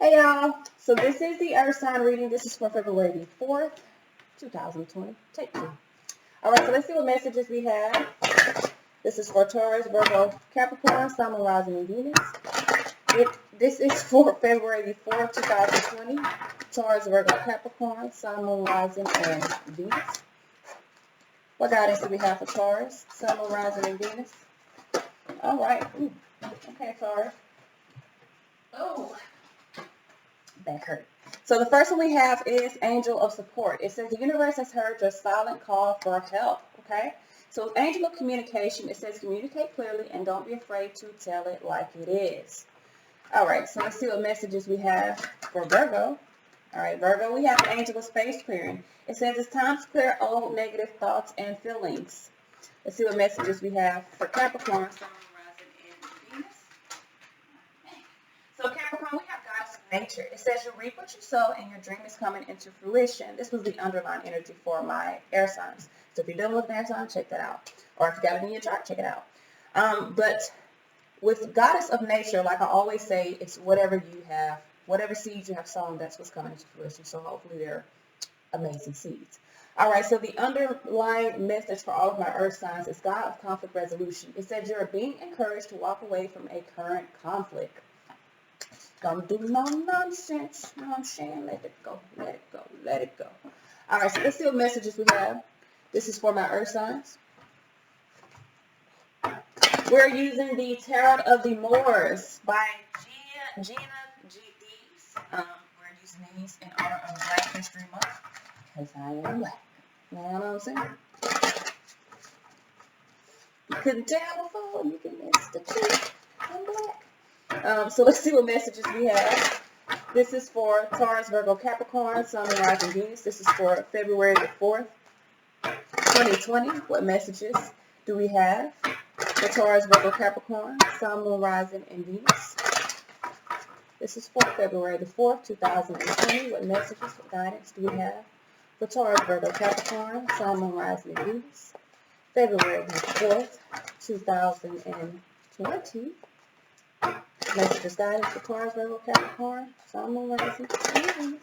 Hey y'all, so this is the Earth sign reading. This is for February the 4th, 2020. Take 2. Alright, so let's see what messages we have. This is for Taurus, Virgo, Capricorn, Sun, Moon, Rising, and Venus. This is for February the 4th, 2020. Taurus, Virgo, Capricorn, Sun, Moon, Rising, and Venus. What guidance do we have for Taurus, Sun, Moon, Rising, and Venus? Alright. Okay, Taurus. Oh. Back hurt. So the first one we have is Angel of Support. It says the universe has heard your silent call for help. Okay. So Angel of Communication. It says communicate clearly and don't be afraid to tell it like it is. All right. So let's see what messages we have for Virgo. All right, Virgo. We have Angel of Space Clearing. It says it's time to clear old negative thoughts and feelings. Let's see what messages we have for Capricorn, Sun, Rising, and Venus. So Capricorn, we have Goddess of Nature. It says you reap what you sow and your dream is coming into fruition. This was the underlying energy for my air signs. So if you're dealing with an air sign, check that out. Or if you got it in your chart, check it out. But with Goddess of Nature, like I always say, it's whatever you have, whatever seeds you have sown, that's what's coming into fruition. So hopefully they're amazing seeds. All right, so the underlying message for all of my earth signs is God of Conflict Resolution. It says you're being encouraged to walk away from a current conflict. Don't do no nonsense. You know what I'm saying? Let it go. Let it go. Let it go. All right, so let's see what messages we have. This is for my earth signs. We're using the Tarot of the Moors by Gina G. Dees. We're using these in honor of Black History Month because I am black. You know what I'm saying? You couldn't tell before. You can miss the truth. I'm black. So let's see what messages we have. This is for Taurus, Virgo, Capricorn, Sun, Moon, Rising, Venus. This is for February the 4th, 2020. What messages do we have for Taurus, Virgo, Capricorn, Sun, Moon, Rising, and Venus? This is for February the 4th, 2020. What messages, what guidance do we have for Taurus, Virgo, Capricorn, Sun, Moon, Rising, and Venus? February the 4th, 2020. Messages, guidance for Taurus, Virgo, Capricorn, Sun, Moon, Rising, and Venus.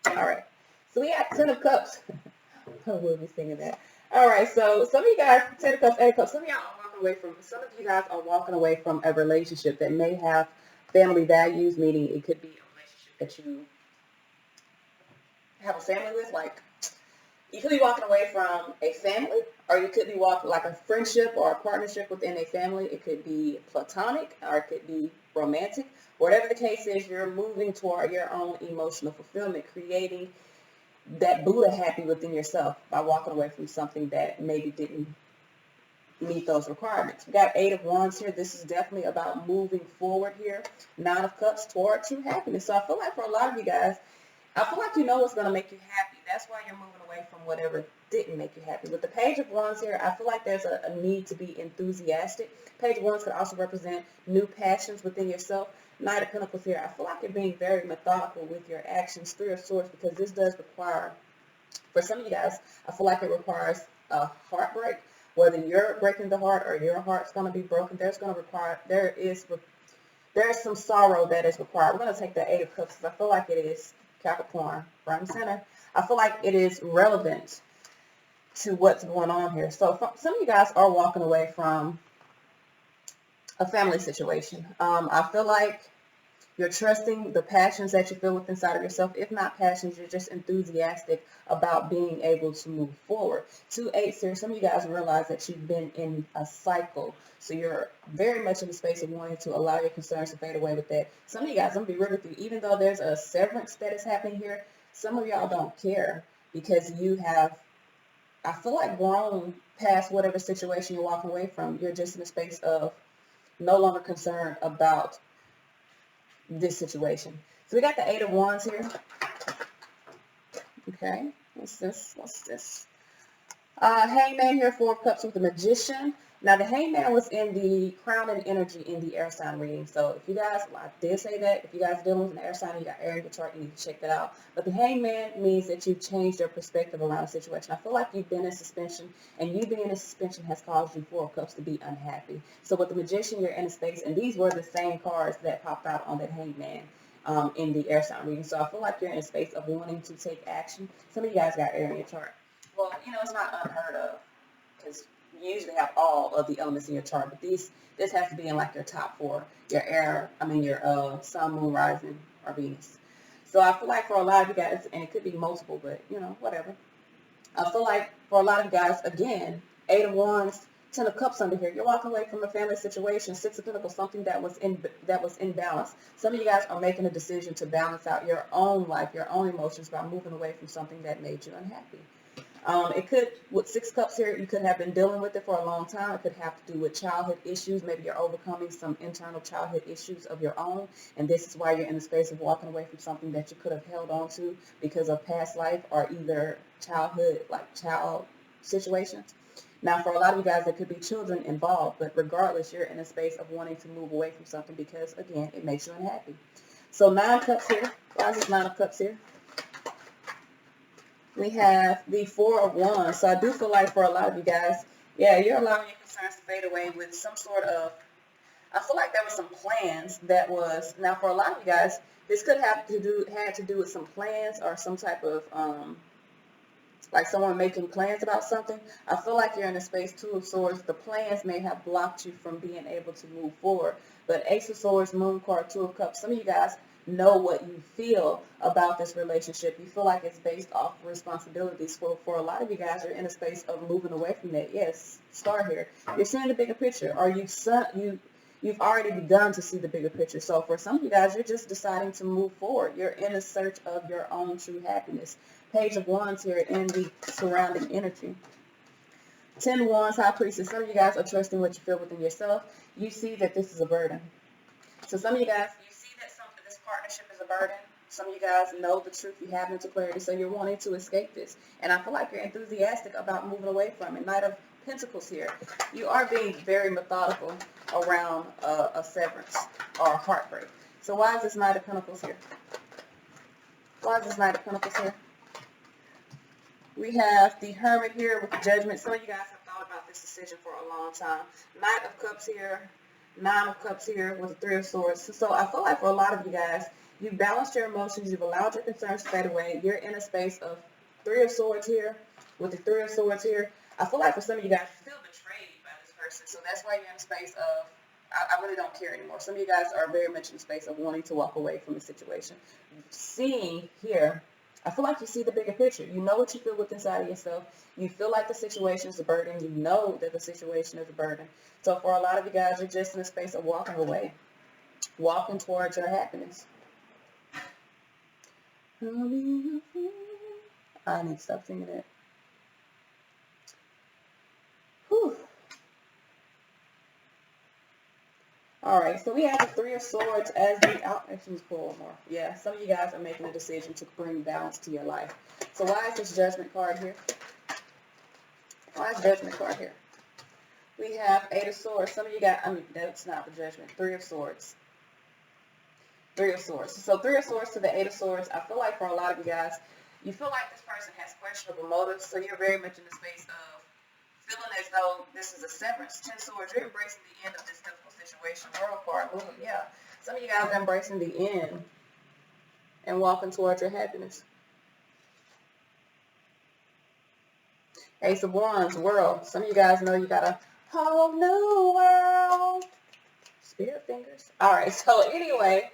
All right. So we have 10 of Cups. I will be singing that. All right. So some of you guys, 10 of Cups, 8 of Cups, some of y'all are walking away from, some of you guys are walking away from a relationship that may have family values, meaning it could be a relationship that you have a family with, like you could be walking away from a family, or you could be walking like a friendship or a partnership within a family. It could be platonic, or it could be romantic. Whatever the case is, you're moving toward your own emotional fulfillment, creating that Buddha happy within yourself by walking away from something that maybe didn't meet those requirements. We got 8 of Wands here. This is definitely about moving forward here. 9 of Cups toward true happiness. So I feel like for a lot of you guys, I feel like you know what's going to make you happy. That's why you're moving away from whatever didn't make you happy. With the Page of Wands here, I feel like there's a need to be enthusiastic. Page of Wands could also represent new passions within yourself. Knight of Pentacles here, I feel like you're being very methodical with your actions. 3 of Swords, because this does require, for some of you guys, I feel like it requires a heartbreak. Whether you're breaking the heart or your heart's going to be broken, there is some sorrow that is required. We're going to take the 8 of Cups because I feel like it is Capricorn, front and center. I feel like it is relevant to what's going on here. So some of you guys are walking away from a family situation. I feel like you're trusting the passions that you feel within inside of yourself. If not passions, you're just enthusiastic about being able to move forward. 2 8s here. Some of you guys realize that you've been in a cycle. So you're very much in the space of wanting to allow your concerns to fade away with that. Some of you guys, I'm going to be real with you, even though there's a severance that is happening here, some of y'all don't care because you have, I feel like, grown past whatever situation you're walking away from. You're just in a space of no longer concerned about this situation. So we got the 8 of Wands here. Okay, what's this? Hangman here, 4 of Cups with the Magician. Now, the hangman was in the crown and energy in the air sign reading. So if you guys, I did say that, if you guys are dealing with an air sign and you got air in your chart, you need to check that out. But the hangman means that you've changed your perspective around a situation. I feel like you've been in suspension, and you being in suspension has caused you Four of Cups to be unhappy. So with the magician, you're in a space, and these were the same cards that popped out on that hangman in the air sign reading. So I feel like you're in a space of wanting to take action. Some of you guys got air in your chart. Well, it's not unheard of, because you usually have all of the elements in your chart, but this has to be in like your top four, your air, your sun, moon, rising, or Venus. So I feel like for a lot of you guys, and it could be multiple, but whatever. I feel like for a lot of you guys, again, 8 of Wands, 10 of Cups under here, you're walking away from a family situation, 6 of Pentacles, something that was in balance. Some of you guys are making a decision to balance out your own life, your own emotions by moving away from something that made you unhappy. It could, with 6 cups here, you could have been dealing with it for a long time. It could have to do with childhood issues. Maybe you're overcoming some internal childhood issues of your own, and this is why you're in the space of walking away from something that you could have held on to because of past life or either childhood, like child situations. Now, for a lot of you guys, there could be children involved, but regardless, you're in a space of wanting to move away from something because, again, it makes you unhappy. So 9 cups here. Why is this 9 of cups here? We have the 4 of Wands. So I do feel like for a lot of you guys, yeah, you're allowing your concerns to fade away with some sort of, I feel like there was some plans that was, now for a lot of you guys, this could have had to do with some plans or some type of, like someone making plans about something. I feel like you're in a space, 2 of Swords. The plans may have blocked you from being able to move forward. But Ace of Swords, Moon card, 2 of Cups, some of you guys know what you feel about this relationship. You feel like it's based off responsibilities. For a lot of you guys, you're in a space of moving away from that. Yes, Star here. You're seeing the bigger picture, or you've already begun to see the bigger picture. So for some of you guys, you're just deciding to move forward. You're in a search of your own true happiness. Page of Wands here in the surrounding energy. 10 Wands, High Priestess. Some of you guys are trusting what you feel within yourself. You see that this is a burden. So some of you guys, you see that this partnership is a burden. Some of you guys know the truth. You have into clarity, so you're wanting to escape this. And I feel like you're enthusiastic about moving away from it. Knight of Pentacles here. You are being very methodical around a severance or a heartbreak. So why is this Knight of Pentacles here? Why is this Knight of Pentacles here? We have the Hermit here with the Judgment. Some of you guys have thought about this decision for a long time. Knight of Cups here. 9 of Cups here with the 3 of Swords. So I feel like for a lot of you guys, you've balanced your emotions. You've allowed your concerns to fade away. You're in a space of 3 of Swords here with the 3 of Swords here. I feel like for some of you guys, you feel betrayed by this person. So that's why you're in a space of, I really don't care anymore. Some of you guys are very much in a space of wanting to walk away from the situation. Seeing here, I feel like you see the bigger picture. You know what you feel with inside of yourself. You feel like the situation is a burden. You know that the situation is a burden. So for a lot of you guys, you're just in a space of walking away, walking towards your happiness. I need to stop singing that. Whew. All right, so we have the 3 of Swords as the actually pull one more. Yeah, some of you guys are making a decision to bring balance to your life. So why is this Judgment card here? Why is Judgment card here? We have 8 of Swords. Some of you got, that's not the Judgment. 3 of Swords. 3 of Swords. So 3 of Swords to the 8 of Swords. I feel like for a lot of you guys, you feel like this person has questionable motives. So you're very much in the space of feeling as though this is a severance. 10 Swords, you're embracing the end of this difficult situation. World card, moving, yeah. Some of you guys are embracing the end and walking towards your happiness. Ace of Wands, World. Some of you guys know you got a whole new world. Spirit fingers. All right, so anyway,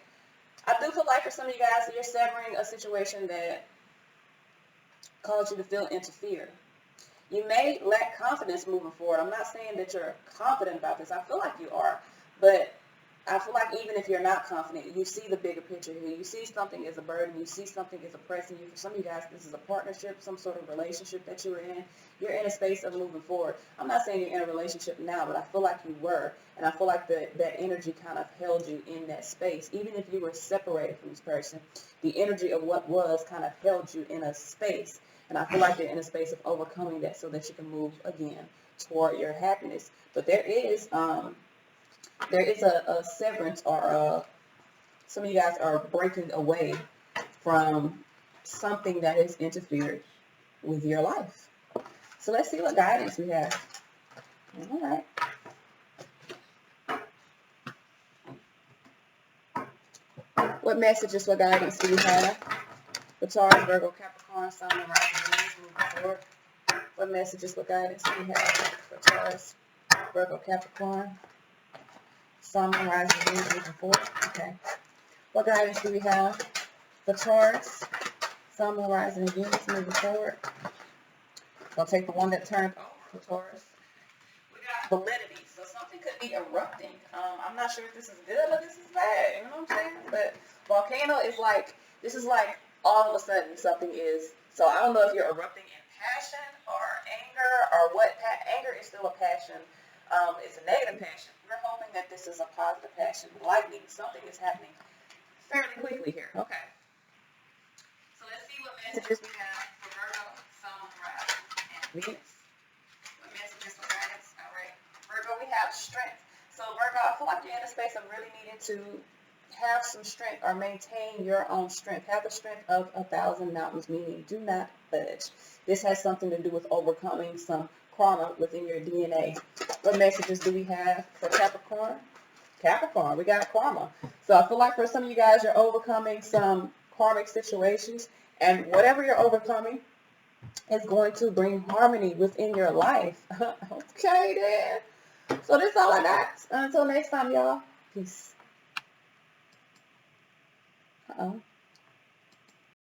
I do feel like for some of you guys, you're severing a situation that caused you to feel interfered. You may lack confidence moving forward. I'm not saying that you're confident about this. I feel like you are. But I feel like even if you're not confident, you see the bigger picture here. You see something as a burden. You see something as oppressing you. For some of you guys, this is a partnership, some sort of relationship that you're in. You're in a space of moving forward. I'm not saying you're in a relationship now, but I feel like you were. And I feel like that energy kind of held you in that space. Even if you were separated from this person, the energy of what was kind of held you in a space. And I feel like you're in a space of overcoming that so that you can move again toward your happiness. But there is a severance, or some of you guys are breaking away from something that has interfered with your life. So let's see what guidance we have. All right. What messages, what guidance do we have for Taurus, Virgo, Capricorn, Sun, and Rising, moving forward? What messages, what guidance do we have for Taurus, Virgo, Capricorn, Sun, and Rising, moving forward? Okay. What guidance do we have for Taurus, Sun, and Rising, and Venus moving forward? I'll take the one that turned off for Taurus. We got validity, so something could be erupting. I'm not sure if this is good or this is bad, you know what I'm saying? But volcano is like, this is like all of a sudden something is, so I don't know if you're erupting in passion or anger or what. Anger is still a passion. It's a negative passion. We're hoping that this is a positive passion. Lightning, something is happening fairly quickly here. Okay. So let's see what messages we have for Virgo, Sun, Rising, and Venus. What messages for guidance? All right. Virgo, we have strength. So Virgo, I feel like you're in a space of really needing to have some strength or maintain your own strength. Have the strength of 1,000 mountains, meaning do not budge. This has something to do with overcoming some karma within your DNA. What messages do we have for Capricorn? Capricorn, we got karma. So I feel like for some of you guys, you're overcoming some karmic situations, and whatever you're overcoming is going to bring harmony within your life. Okay, then. So that's all I got. Until next time, y'all. Peace. Uh-oh.